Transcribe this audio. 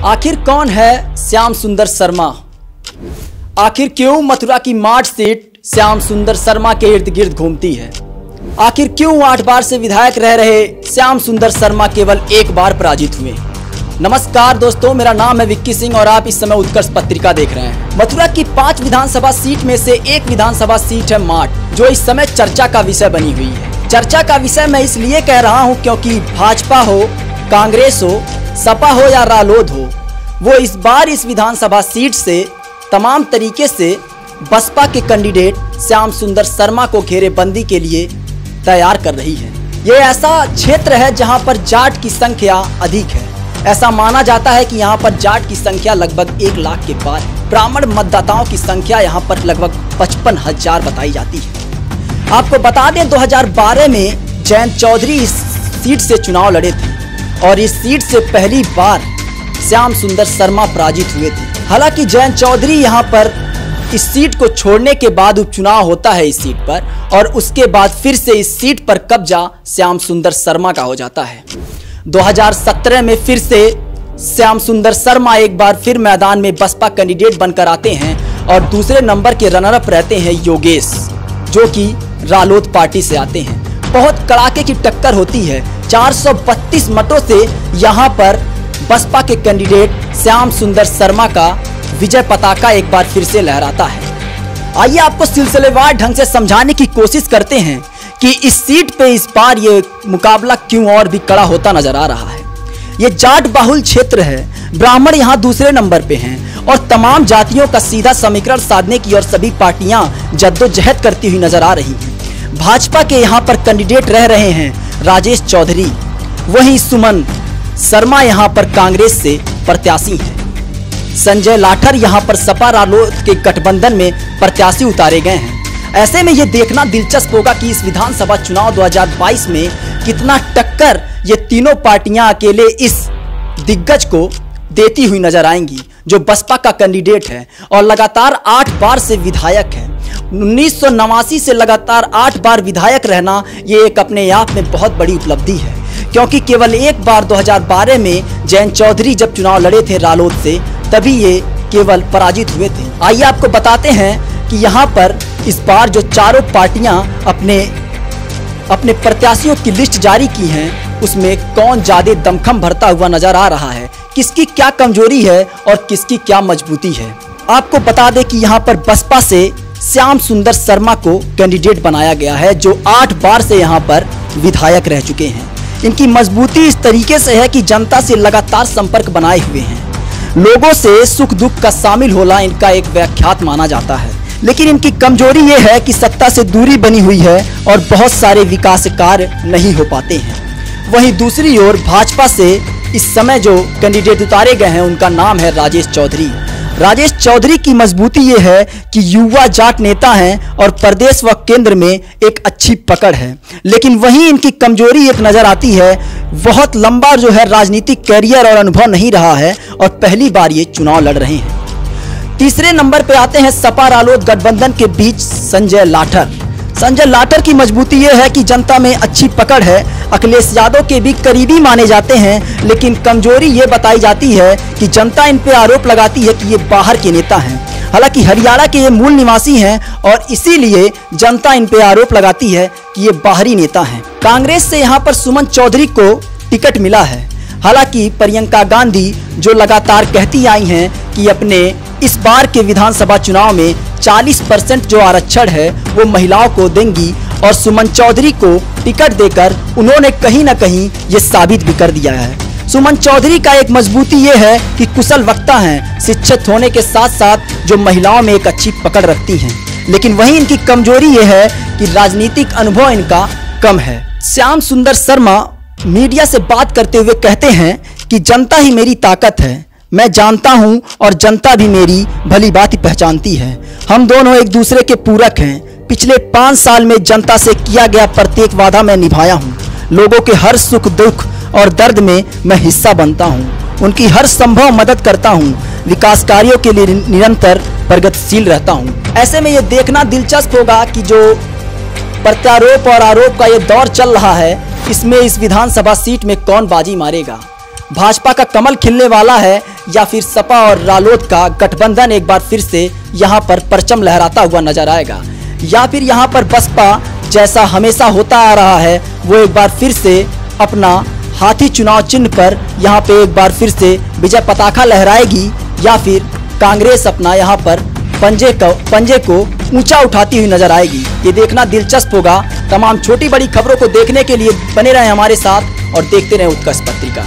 आखिर कौन है श्याम सुंदर शर्मा? आखिर क्यों मथुरा की मार्च सीट श्याम सुंदर शर्मा के इर्द गिर्द घूमती है? आखिर क्यों 8 बार से विधायक रह रहे श्याम सुंदर शर्मा केवल 1 बार पराजित हुए? नमस्कार दोस्तों, मेरा नाम है विक्की सिंह और आप इस समय उत्कर्ष पत्रिका देख रहे हैं। मथुरा की 5 विधानसभा सीट में से एक विधानसभा सीट है माट, जो इस समय चर्चा का विषय बनी हुई है। चर्चा का विषय मैं इसलिए कह रहा हूं क्योंकि भाजपा हो, कांग्रेस हो, सपा हो या रालोद हो, वो इस बार इस विधानसभा सीट से तमाम तरीके से बसपा के कैंडिडेट श्याम सुंदर शर्मा को घेरेबंदी के लिए तैयार कर रही है। ये ऐसा क्षेत्र है जहां पर जाट की संख्या अधिक है। ऐसा माना जाता है कि यहाँ पर जाट की संख्या लगभग 1 लाख के पार है। ब्राह्मण मतदाताओं की संख्या यहाँ पर लगभग 55,000 बताई जाती है। आपको बता दें 2012 में जयंत चौधरी इस सीट से चुनाव लड़े थे और इस सीट से पहली बार श्याम सुंदर शर्मा पराजित हुए थे। हालांकि जयंत चौधरी यहाँ पर इस सीट को छोड़ने के बाद उपचुनाव होता है इस सीट पर और उसके बाद फिर से इस सीट पर कब्जा श्याम सुंदर शर्मा का हो जाता है। 2017 में फिर से श्याम सुंदर शर्मा एक बार फिर मैदान में बसपा कैंडिडेट बनकर आते हैं और दूसरे नंबर के रनर अप रहते हैं योगेश, जो कि रालोद पार्टी से आते हैं। बहुत कड़ाके की टक्कर होती है। 432 मतों से यहां पर बसपा के कैंडिडेट श्याम सुंदर शर्मा का विजय पताका एक बार फिर से लहराता है। आइए आपको सिलसिलेवार ढंग से समझाने की कोशिश करते हैं कि इस सीट पे इस बार ये मुकाबला क्यों और भी कड़ा होता नजर आ रहा है। ये जाट बाहुल क्षेत्र है, ब्राह्मण यहाँ दूसरे नंबर पे हैं और तमाम जातियों का सीधा समीकरण साधने की और सभी पार्टियां जद्दोजहद करती हुई नजर आ रही हैं। भाजपा के यहाँ पर कैंडिडेट रह रहे हैं राजेश चौधरी, वहीं सुमन शर्मा यहाँ पर कांग्रेस से प्रत्याशी हैं। संजय लाठर यहाँ पर सपा रालोद के गठबंधन में प्रत्याशी उतारे गए हैं। ऐसे में ये देखना दिलचस्प होगा कि इस विधानसभा चुनाव 2022 में कितना टक्कर ये तीनों पार्टियां अकेले इस दिग्गज को देती हुई नजर आएंगी, जो बसपा का कैंडिडेट है और लगातार 8 बार से विधायक है। 1989 से लगातार 8 बार विधायक रहना ये एक अपने आप में बहुत बड़ी उपलब्धि है, क्योंकि केवल एक बार 2012 में जयंत चौधरी जब चुनाव लड़े थे रालोद से, तभी ये केवल पराजित हुए थे। आइए आपको बताते हैं कि यहाँ पर इस बार जो चारों पार्टियां अपने प्रत्याशियों की लिस्ट जारी की हैं, उसमें कौन ज्यादा दमखम भरता हुआ नजर आ रहा है, किसकी क्या कमजोरी है और किसकी क्या मजबूती है। आपको बता दें कि यहाँ पर बसपा से श्याम सुंदर शर्मा को कैंडिडेट बनाया गया है, जो 8 बार से यहाँ पर विधायक रह चुके हैं। इनकी मजबूती इस तरीके से है कि जनता से लगातार संपर्क बनाए हुए हैं। लोगों से सुख दुख का शामिल होना इनका एक व्याख्यात माना जाता है। लेकिन इनकी कमजोरी ये है कि सत्ता से दूरी बनी हुई है और बहुत सारे विकास कार्य नहीं हो पाते हैं। वहीं दूसरी ओर भाजपा से इस समय जो कैंडिडेट उतारे गए हैं उनका नाम है राजेश चौधरी। राजेश चौधरी की मजबूती ये है कि युवा जाट नेता हैं और प्रदेश व केंद्र में एक अच्छी पकड़ है। लेकिन वहीं इनकी कमजोरी एक नजर आती है, बहुत लंबा जो है राजनीतिक कैरियर और अनुभव नहीं रहा है और पहली बार ये चुनाव लड़ रहे हैं। तीसरे नंबर पे आते हैं सपा रालोद गठबंधन के बीच संजय लाठर। संजय लाठर की मजबूती यह है कि जनता में अच्छी पकड़ है, अखिलेश यादव के भी करीबी माने जाते हैं, लेकिन कमजोरी ये बताई जाती है कि जनता इन पे आरोप लगाती है कि ये बाहर के नेता हैं। हालांकि हरियाणा के ये मूल निवासी हैं और इसीलिए जनता इन पे आरोप लगाती है कि ये बाहरी नेता हैं। कांग्रेस से यहाँ पर सुमन चौधरी को टिकट मिला है। हालांकि प्रियंका गांधी जो लगातार कहती आई हैं कि अपने इस बार के विधानसभा चुनाव में 40% जो आरक्षण है वो महिलाओं को देंगी और सुमन चौधरी को टिकट देकर उन्होंने कहीं ना कहीं ये साबित भी कर दिया है। सुमन चौधरी का एक मजबूती ये है कि कुशल वक्ता हैं, शिक्षित होने के साथ साथ जो महिलाओं में एक अच्छी पकड़ रखती हैं। लेकिन वहीं इनकी कमजोरी ये है कि राजनीतिक अनुभव इनका कम है। श्याम सुंदर शर्मा मीडिया से बात करते हुए कहते हैं कि जनता ही मेरी ताकत है, मैं जानता हूं और जनता भी मेरी भली भांति पहचानती है। हम दोनों एक दूसरे के पूरक हैं। पिछले 5 साल में जनता से किया गया प्रत्येक वादा मैं निभाया हूं। लोगों के हर सुख दुख और दर्द में मैं हिस्सा बनता हूं। उनकी हर संभव मदद करता हूं। विकास कार्यों के लिए निरंतर प्रगतिशील रहता हूं। ऐसे में ये देखना दिलचस्प होगा कि जो प्रत्यारोप और आरोप का ये दौर चल रहा है, इसमें इस विधानसभा सीट में कौन बाजी मारेगा। भाजपा का कमल खिलने वाला है या फिर सपा और रालोद का गठबंधन एक बार फिर से यहाँ पर परचम लहराता हुआ नजर आएगा, या फिर यहाँ पर बसपा जैसा हमेशा होता आ रहा है वो एक बार फिर से अपना हाथी चुनाव चिन्ह पर यहाँ पे एक बार फिर से विजय पताका लहराएगी, या फिर कांग्रेस अपना यहाँ पर पंजे को ऊंचा उठाती हुई नजर आएगी। ये देखना दिलचस्प होगा। तमाम छोटी बड़ी खबरों को देखने के लिए बने रहें हमारे साथ और देखते रहें उत्कर्ष पत्रिका।